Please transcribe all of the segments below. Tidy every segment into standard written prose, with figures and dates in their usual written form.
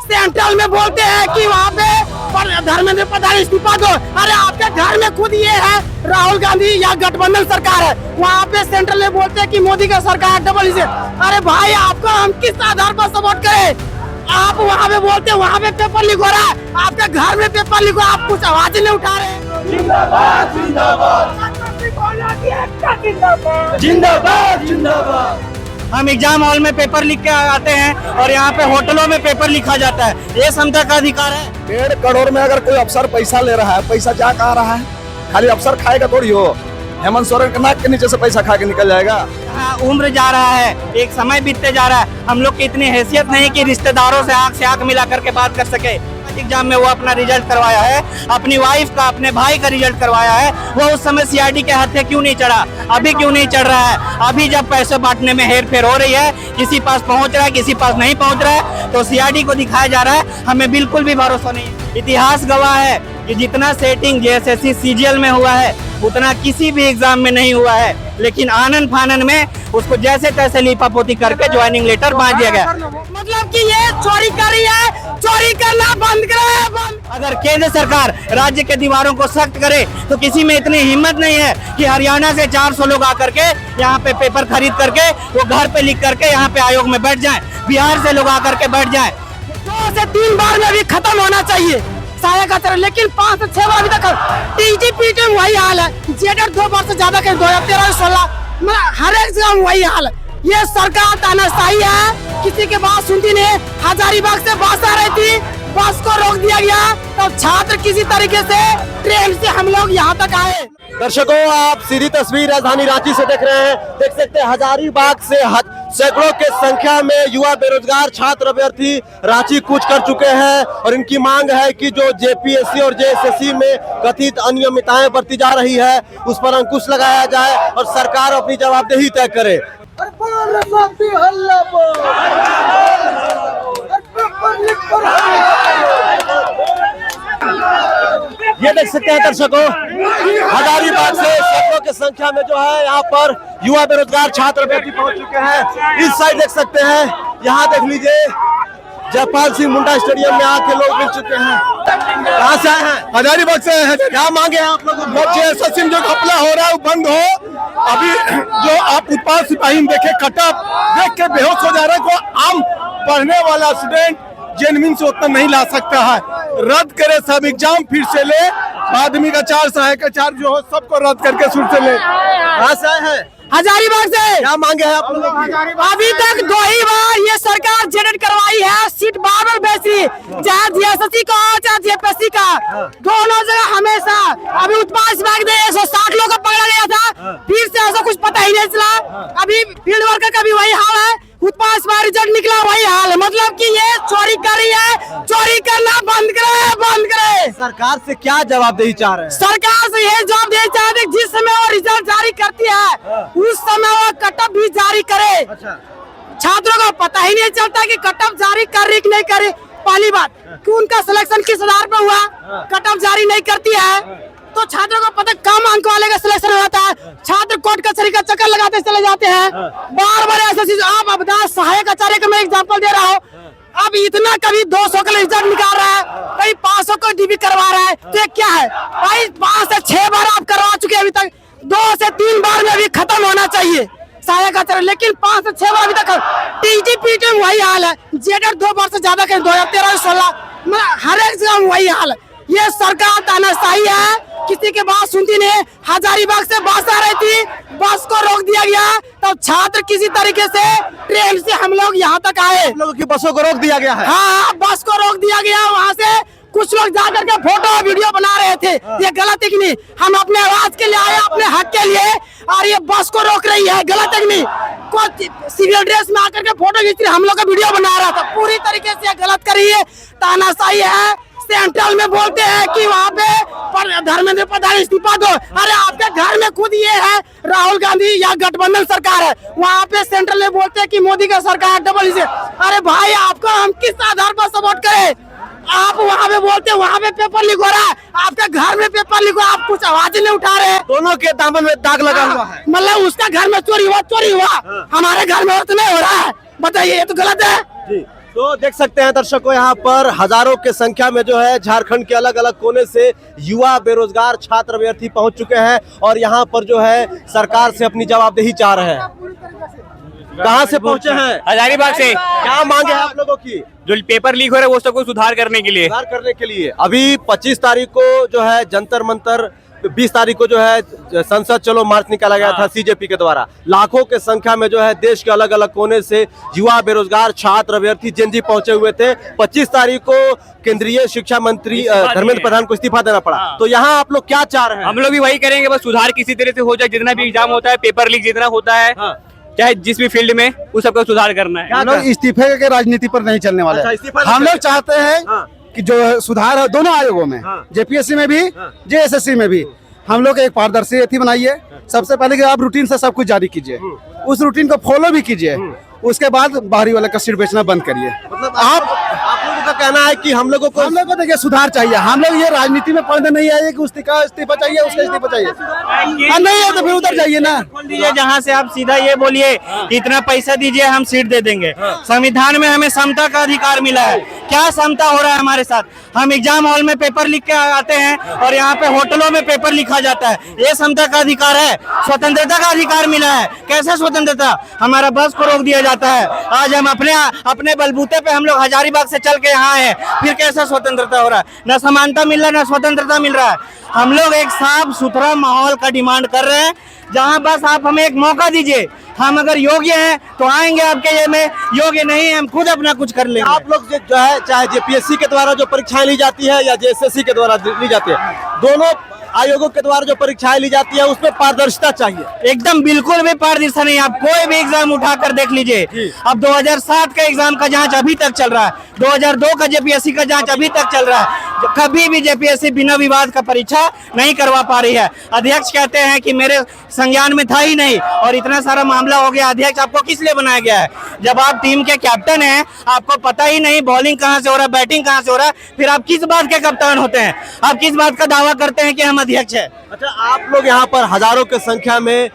Central में बोलते हैं कि वहाँ पे धर्मेंद्र प्रधान इस्तीफा दो। अरे आपके घर में खुद ये है राहुल गांधी या गठबंधन सरकार है, वहाँ पे सेंट्रल में बोलते हैं कि मोदी का सरकार डबल से। अरे भाई आपको हम किस आधार पर सपोर्ट करें? आप वहाँ पे बोलते हैं वहाँ पे पेपर लीक हो रहा है, आपके घर में पेपर लीक हो रहा है, आप कुछ आवाज नहीं उठा रहे। जिंदाबाद जिंदाबाद जिंदाबाद जिंदाबाद। हम एग्जाम हॉल में पेपर लिख के आते हैं और यहाँ पे होटलों में पेपर लिखा जाता है, ये समता का अधिकार है। 1.5 करोड़ में अगर कोई अफसर पैसा ले रहा है, पैसा जा कहाँ रहा है? खाली अफसर खाएगा थोड़ी हो। हेमंत सोरेन के नाक के नीचे से पैसा खा के निकल जाएगा। उम्र जा रहा है, एक समय बीतते जा रहा है, हम लोग की इतनी हैसियत नहीं कि रिश्तेदारों से आंख मिला करके बात कर सके। एग्जाम में वो अपना रिजल्ट करवाया है, अपनी वाइफ का, अपने भाई का रिजल्ट करवाया है, वो उस समय सीआईडी के हाथ क्यों नहीं चढ़ा? अभी क्यों नहीं चढ़ रहा है? अभी जब पैसे बांटने में हेर फेर हो रही है, किसी पास पहुंच रहा है, किसी पास नहीं पहुंच रहा है, तो सीआईडी को दिखाया जा रहा है। हमें बिल्कुल भी भरोसा नहीं है। इतिहास गवाह है कि जितना सेटिंग जेएसएससी सीजीएल में हुआ है उतना किसी भी एग्जाम में नहीं हुआ है, लेकिन आनन फानन में उसको जैसे तैसे लीपापोती करके ज्वाइनिंग लेटर बांध दिया गया। मतलब कि ये चोरी कर रही है, चोरी करना बंद करे। अगर केंद्र सरकार राज्य के दीवारों को सख्त करे तो किसी में इतनी हिम्मत नहीं है कि हरियाणा से 400 लोग आकर के यहाँ पे पेपर खरीद करके वो घर पे लिख करके यहाँ पे आयोग में बैठ जाएं, बिहार से लोग आकर के बैठ जाएं। 2 से 3 बार में भी खत्म होना चाहिए सहायक आचार्य, लेकिन 5 से 6 बार अभी तक टीजीपीटी में वही हाल है। जेडर 2 बार से ज्यादा के 2013-16 में हर एक जगह वही हाल है। ये सरकार तानाशाही है, किसी के बात सुनती नहीं। हजारीबाग से बस आ रही थी, बस को रोक दिया गया, तो छात्र किसी तरीके से ट्रेन से हम लोग यहाँ तक आए। दर्शकों, आप सीधी तस्वीर राजधानी रांची से देख रहे हैं। देख सकते हैं हजारीबाग से सैकड़ों के संख्या में युवा बेरोजगार छात्र अभ्यर्थी रांची कूच कर चुके हैं और इनकी मांग है कि जो जेपीएससी और जेएसएससी में कथित अनियमितताएं बरती जा रही है उस पर अंकुश लगाया जाए और सरकार अपनी जवाबदेही तय करे। ये देख सकते हैं दर्शकों, हजारीबाग से सैकड़ों की संख्या में जो है यहाँ पर युवा बेरोजगार छात्र अभ्यर्थी पहुंच चुके हैं। इस साइड देख सकते हैं, यहाँ देख लीजिए जयपाल सिंह मुंडा स्टेडियम में आके लोग मिल चुके हैं। कहाँ से आए हैं? हजारीबाग से हैं। क्या मांगे हैं आप लोगों को? जेएसएससी में जो घपला हो रहा है वो बंद हो। अभी जो आप उत्पाद सिपाही में देखे कटअप देख के बेहोश हो जा रहे हैं, को आम पढ़ने वाला स्टूडेंट जेनविन से उतना नहीं ला सकता है। रद्द करे सब एग्जाम, फिर से ले। माध्यमिक का 4 सहायक का 4 जो हो सबको रद्द करके फिर से ले। कहाँ से आए हैं? हजारीबाग से। क्या मांगे हैं आप लोगों की? अभी तक 2 ही बार ये सरकार जेनेट करवाई है, सीट बार बेची, चाहे जेएसएससी का हो चाहे जेपीएससी का, दोनों जगह हमेशा। अभी उत्पाद विभाग ने 160 लोग को पकड़ा गया था, फिर से ऐसा कुछ पता ही नहीं चला। अभी फील्ड वर्कर का भी वही हाल है, उत्पाद विभाग रिजल्ट निकला वही हाल है। मतलब कि ये चोरी कर रही है, चोरी करना बंद करे, बंद करे। सरकार से क्या जवाबदेही चाह रहे हैं? सरकार से ये जवाबदेही चाहते हैं जिस समय वो रिजल्ट जारी करती है उस समय वो कटअप भी जारी करे। छात्रों को पता ही नहीं चलता कि कटअप जारी कर रही कि नहीं करे। पहली बात कि उनका सिलेक्शन किस आधार पर हुआ, कटअप जारी नहीं करती है तो छात्रों को पता कम अंक वाले का सिलेक्शन होता है। छात्र कोर्ट कचहरी का चक्कर लगाते चले जाते हैं। बार ऐसा चीज आप अब सहायक आचार्य का मैं एग्जाम्पल दे रहा हूँ। अब इतना कभी 200 का रिजल्ट निकाल रहा है, कहीं 500 का डीबी करवा रहा है, तो क्या है भाई? 5 से 6 बार आप करवा चुके हैं, अभी तक 2 से 3 बार में भी खत्म होना चाहिए सहायक आचार्य, लेकिन 5 से 6 बार अभी तक टीजीपीटी में वही हाल है। जेडर 2 बार से ज्यादा के 2013-16 में हर एक जगह वही हाल है। ये सरकार तानाशाही है, किसी के बात सुनती नहीं। हजारीबाग से बस आ रही थी, बस को रोक दिया गया, तो छात्र किसी तरीके से ट्रेन से हम लोग यहाँ तक आए। लोगों की बसों को रोक दिया गया है। हाँ, बस को रोक दिया गया। वहाँ से कुछ लोग जा करके फोटो वीडियो बना रहे थे, ये गलत है कि नहीं? हम अपने आवाज के लिए आए, अपने हक के लिए, और ये बस को रोक रही है, गलत है कि नहीं? कोई सिविल ड्रेस में आकर के फोटो खींच रही, हम लोग का वीडियो बना रहा था, पूरी तरीके से गलत कर रही है, तानाशाही है। सेंट्रल में बोलते हैं कि वहाँ पे धर्मेंद्र प्रधान इस्तीफा दो। अरे आपके घर में खुद ये है राहुल गांधी या गठबंधन सरकार है, वहाँ पे सेंट्रल में बोलते हैं कि मोदी का सरकार डबल से। अरे भाई आपको हम किस आधार पर सपोर्ट करें? आप वहाँ पे बोलते हैं वहाँ पे पेपर लीक हो रहा है, आपके घर में पेपर लीक हो रहा है, आप कुछ आवाज नहीं उठा रहे। दोनों के दामन में दाग लगा हुआ है। मतलब उसका घर में चोरी हुआ, हमारे घर में तो नहीं हो रहा है। बताइए, ये तो गलत है। तो देख सकते हैं दर्शकों, यहाँ पर हजारों के संख्या में जो है झारखंड के अलग अलग कोने से युवा बेरोजगार छात्र अभ्यर्थी पहुंच चुके हैं और यहाँ पर जो है सरकार से अपनी जवाबदेही चाह रहे हैं। कहाँ से पहुंचे हैं? हजारीबाग से। क्या मांगे हैं आप लोगों की? जो पेपर लीक हो रहा है वो सबको सुधार करने के लिए। सुधार करने के लिए अभी 25 तारीख को जो है जंतर मंतर, 20 तारीख को जो है संसद चलो मार्च निकाला गया था सीजेपी के द्वारा। लाखों के संख्या में जो है देश के अलग अलग कोने से युवा बेरोजगार छात्र अभ्यर्थी जेनजी पहुंचे हुए थे। 25 तारीख को केंद्रीय शिक्षा मंत्री धर्मेंद्र प्रधान को इस्तीफा देना पड़ा। तो यहाँ आप लोग क्या चाह रहे हैं? हम लोग भी वही करेंगे, बस सुधार किसी तरह से हो जाए। जितना भी एग्जाम होता है, पेपर लीक जितना होता है, चाहे जिस भी फील्ड में, उस सबका सुधार करना है। हम लोग इस्तीफे के राजनीति पर नहीं चलने वाले। हम लोग चाहते हैं कि जो सुधार है दोनों आयोगों में, जेपीएससी में भी, जेएसएससी में भी, हम लोग एक पारदर्शी एथी बनाइए। सबसे पहले कि आप रूटीन से सब कुछ जारी कीजिए, उस रूटीन को फॉलो भी कीजिए, उसके बाद बाहरी वाले का सीट बेचना बंद करिए। मतलब आप लोगों का कहना है कि हम लोगों को देखिए सुधार चाहिए। हम लोग ये राजनीति में पढ़ने नहीं आए कि उसका इस्तीफा चाहिए, उसका इस्तीफा चाहिए। नहीं है तो फिर उधर जाइए ना। दीजिए जहाँ से आप सीधा ये बोलिए इतना पैसा दीजिए, हम सीट दे देंगे। संविधान में हमें समता का अधिकार मिला है। क्या समता हो रहा है हमारे साथ? हम एग्जाम हॉल में पेपर लिख के आते हैं और यहाँ पे होटलों में पेपर लिखा जाता है। ये समता का अधिकार है? स्वतंत्रता का अधिकार मिला है। कैसे स्वतंत्रता? हमारा बस को रोक दिया जाता है। आज हम अपने बलबूते पे हम लोग हजारीबाग से चल के यहाँ आए, फिर कैसा स्वतंत्रता हो रहा है? न समानता मिल रहा है, न स्वतंत्रता मिल रहा है। हम लोग एक साफ सुथरा माहौल का डिमांड कर रहे हैं, जहाँ बस आप हमें एक मौका दीजिए। हम अगर योग्य हैं तो आएंगे आपके ये में, योग्य नहीं है हम खुद अपना कुछ कर लेंगे। आप लोग जो है चाहे जेपीएससी के द्वारा जो परीक्षाएं ली जाती है या जेएसएससी के द्वारा ली जाती है, दोनों आयोगों के द्वारा जो परीक्षाएं ली जाती है उसमें पारदर्शिता चाहिए। एकदम बिल्कुल भी पारदर्शिता नहीं। आप कोई भी एग्जाम उठाकर देख लीजिए। अब 2007 का एग्जाम का जांच अभी तक चल रहा है, 2002 का जेपीएससी का जांच अभी तक चल रहा है। कभी भी जेपीएससी बिना विवाद का परीक्षा नहीं करवा पा रही है। अध्यक्ष कहते हैं कि मेरे संज्ञान में था ही नहीं और इतना सारा मामला हो गया। अध्यक्ष आपको किस लिए बनाया गया है? जब आप टीम के कैप्टन हैं, आपको पता ही नहीं बॉलिंग कहां से हो रहा है, बैटिंग कहां से हो रहा है, फिर आप किस बात के कप्तान होते हैं? आप किस बात का दावा करते हैं कि हम अध्यक्ष है? अच्छा, आप लोग यहाँ पर हजारों की संख्या में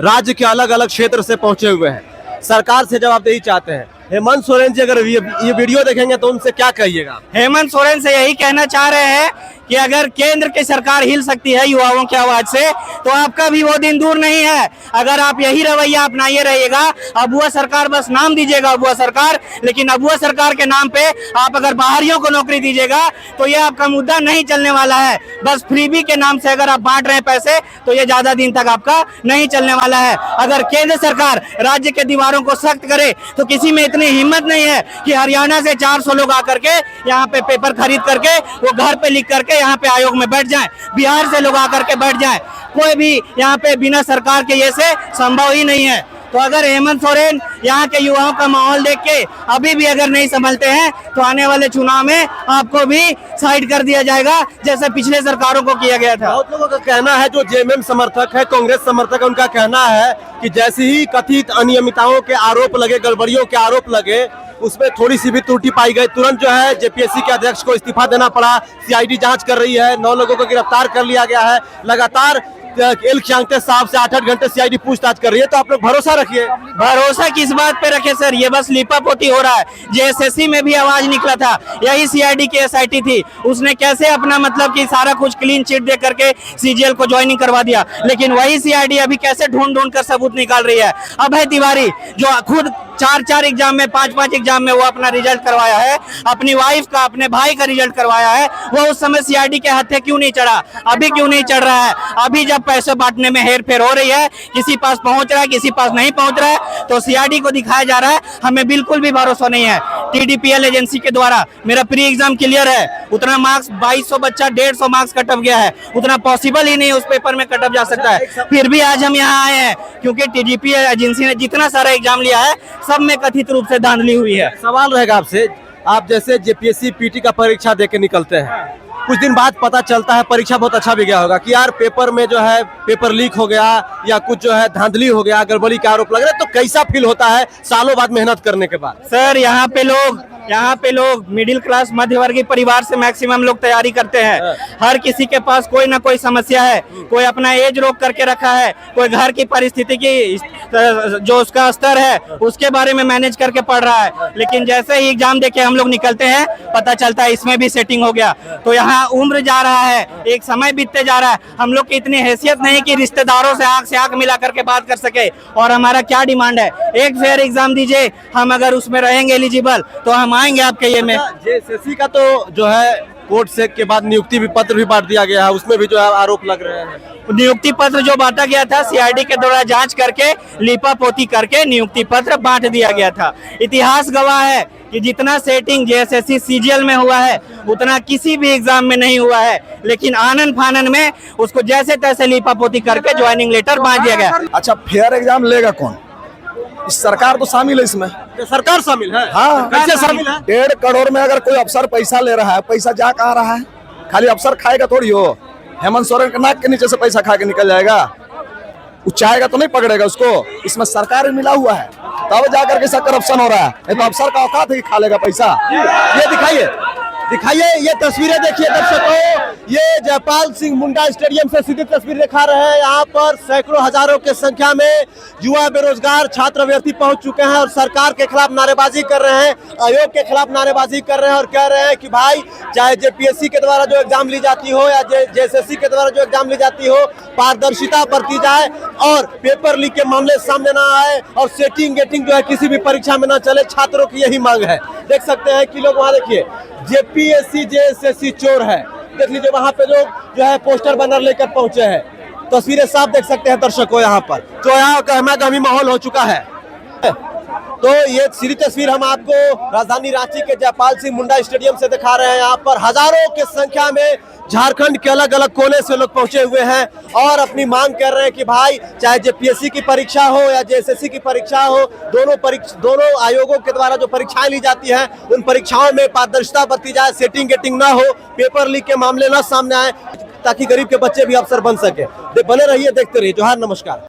राज्य के अलग अलग क्षेत्र से पहुंचे हुए हैं, सरकार से जवाबदेही चाहते हैं। हेमंत सोरेन जी अगर ये वीडियो देखेंगे तो उनसे क्या कहिएगा? हेमंत सोरेन से यही कहना चाह रहे हैं कि अगर केंद्र की सरकार हिल सकती है युवाओं की आवाज से, तो आपका भी वो दिन दूर नहीं है। अगर आप यही रवैया अपनाए रहिएगा, अबुआ सरकार बस नाम दीजिएगा अबुआ सरकार, लेकिन अबुआ सरकार के नाम पे आप अगर बाहरियों को नौकरी दीजिएगा तो ये आपका मुद्दा नहीं चलने वाला है। बस फ्रीबी के नाम से अगर आप बांट रहे हैं पैसे, तो ये ज्यादा दिन तक आपका नहीं चलने वाला है। अगर केंद्र सरकार राज्य के दीवारों को सख्त करे तो किसी में इतनी हिम्मत नहीं है कि हरियाणा से 400 लोग आकर के यहाँ पे पेपर खरीद करके वो घर पे लिख करके यहाँ पे आयोग में बैठ जाएं, बिहार से लोग आकर के बैठ जाएं। कोई भी यहाँ पे बिना सरकार के ये से संभव ही नहीं है। तो अगर हेमंत सोरेन यहाँ के युवाओं का माहौल देख के अभी भी अगर नहीं संभलते हैं तो आने वाले चुनाव में आपको भी साइड कर दिया जाएगा, जैसे पिछले सरकारों को किया गया था। बहुत लोगों का कहना है, जो जेएमएम समर्थक है, कांग्रेस समर्थक है, उनका कहना है कि जैसे ही कथित अनियमितताओं के आरोप लगे, गड़बड़ियों के आरोप लगे, उसमें थोड़ी सी भी त्रुटि पाई गई, तुरंत जो है जेपीएससी के अध्यक्ष को इस्तीफा देना पड़ा। सीआईडी जांच कर रही है, 9 लोगों को गिरफ्तार कर लिया गया है। लगातार एल खियांगते साहब से 8-8 घंटे सीआईडी पूछताछ कर रही है। तो आप लोग भरोसा रखिए। भरोसा किस बात पे रखे सर? ये बस लिपापोती हो रहा है। जेएसएससी में भी आवाज निकला था, यही सीआईडी की एसआईटी थी। उसने कैसे अपना मतलब कि सारा कुछ क्लीन चिट दे करके सीजीएल को ज्वाइनिंग करवा दिया, लेकिन वही सीआईडी अभी कैसे ढूंढ कर सबूत निकाल रही है। अभय तिवारी जो खुद 4-4 एग्जाम में, 5-5 एग्जाम में वो अपना रिजल्ट करवाया है, अपनी वाइफ का, अपने भाई का रिजल्ट करवाया है, वो उस समय सीआईडी के हाथे क्यों नहीं चढ़ा? अभी क्यों नहीं चढ़ रहा है? अभी जब पैसे बांटने में हेर फेर हो रही है, किसी पास पहुंच रहा है, किसी पास नहीं पहुंच रहा है, तो सीआईडी को दिखाया जा रहा है। हमें बिल्कुल भी भरोसा नहीं है। टीडीपीएल एजेंसी के द्वारा मेरा प्री एग्जाम क्लियर है, उतना मार्क्स 2200 बच्चा 150 मार्क्स कट ऑफ गया है, उतना पॉसिबल ही नहीं उस पेपर में कट ऑफ जा सकता है। फिर भी आज हम यहाँ आए हैं क्योंकि टीडीपीएल एजेंसी ने जितना सारा एग्जाम लिया है सब में कथित रूप से धांधली हुई है। सवाल रहेगा आपसे, आप जैसे जेपीएससी पीटी का परीक्षा देके निकलते हैं, कुछ दिन बाद पता चलता है परीक्षा बहुत अच्छा भी गया होगा कि यार पेपर में जो है पेपर लीक हो गया या कुछ जो है धांधली हो गया, गड़बड़ी के आरोप लग रहे हैं, तो कैसा फील होता है सालों बाद मेहनत करने के बाद? सर यहाँ पे लोग यहाँ पे लोग मिडिल क्लास मध्यवर्गीय परिवार से मैक्सिमम लोग तैयारी करते हैं। हर किसी के पास कोई ना कोई समस्या है, कोई अपना एज रोक करके रखा है, कोई घर की परिस्थिति की जो उसका स्तर है उसके बारे में मैनेज करके पढ़ रहा है। लेकिन जैसे ही एग्जाम देके हम लोग निकलते हैं पता चलता है इसमें भी सेटिंग हो गया। तो यहाँ उम्र जा रहा है, एक समय बीतते जा रहा है, हम लोग की इतनी हैसियत नहीं कि रिश्तेदारों से आंख मिला करके बात कर सके। और हमारा क्या डिमांड है, एक फेयर एग्जाम दीजिए, हम अगर उसमें रहेंगे एलिजिबल तो हम आएंगे आपके ये में। जेएसएससी का तो जो है कोर्ट से के बाद नियुक्ति भी पत्र भी बांट दिया गया है, उसमें भी जो है आरोप लग रहे हैं। नियुक्ति पत्र जो बांटा गया था सीआईडी के द्वारा जांच करके लीपा पोती करके नियुक्ति पत्र बांट दिया गया था। इतिहास गवाह है कि जितना सेटिंग जेएसएससी सीजीएल में हुआ है उतना किसी भी एग्जाम में नहीं हुआ है, लेकिन आनन फानन में उसको जैसे तैसे लीपा पोती करके ज्वाइनिंग लेटर बांट दिया गया। अच्छा, फेयर एग्जाम लेगा कौन? इस सरकार तो शामिल है इसमें। सरकार शामिल है? हाँ, कैसे शामिल है? 1.5 करोड़ में अगर कोई अफसर पैसा ले रहा है, पैसा जा कहाँ रहा है? खाली अफसर खाएगा थोड़ी हो। हेमंत सोरेन के नाक के नीचे से पैसा खा के निकल जाएगा, उचाएगा तो नहीं पकड़ेगा उसको। इसमें सरकार मिला हुआ है तब जाकर के सब करप्शन हो रहा है, नहीं तो अफसर का औकात है कि खा लेगा पैसा। ये दिखाइए ये तस्वीरें देखिए दर्शकों, ये जयपाल सिंह मुंडा स्टेडियम से सीधी तस्वीर दिखा रहे हैं। यहाँ पर सैकड़ों हजारों की संख्या में युवा बेरोजगार छात्र अभ्यर्थी पहुंच चुके हैं और सरकार के खिलाफ नारेबाजी कर रहे हैं, आयोग के खिलाफ नारेबाजी कर रहे हैं और कह रहे हैं कि भाई चाहे जेपीएससी के द्वारा जो एग्जाम ली जाती हो या जेएसएससी के द्वारा जो एग्जाम ली जाती हो, पारदर्शिता बरती जाए और पेपर लीक के मामले सामने ना आए और सेटिंग गेटिंग जो है किसी भी परीक्षा में ना चले। छात्रों की यही मांग है। देख सकते हैं कि लोग वहाँ देखिए जेपीएससी जेएसएससी चोर है, देख लीजिए वहाँ पे लोग जो है पोस्टर बैनर लेकर पहुंचे हैं। तस्वीरें साफ देख सकते हैं दर्शकों, यहाँ पर तो यहाँ गहमा गहमी माहौल हो चुका है। तो ये सीधी तस्वीर हम आपको राजधानी रांची के जयपाल सिंह मुंडा स्टेडियम से दिखा रहे हैं। यहाँ पर हजारों की संख्या में झारखंड के अलग अलग कोने से लोग पहुंचे हुए हैं और अपनी मांग कर रहे हैं कि भाई चाहे जेपीएससी की परीक्षा हो या जेएसएससी की परीक्षा हो, दोनों आयोगों के द्वारा जो परीक्षाएं ली जाती हैं उन परीक्षाओं में पारदर्शिता बरती जाए, सेटिंग गेटिंग ना हो, पेपर लीक के मामले ना सामने आए, ताकि गरीब के बच्चे भी अफसर बन सके। बने रहिए, देखते रहिए। जोहार, नमस्कार।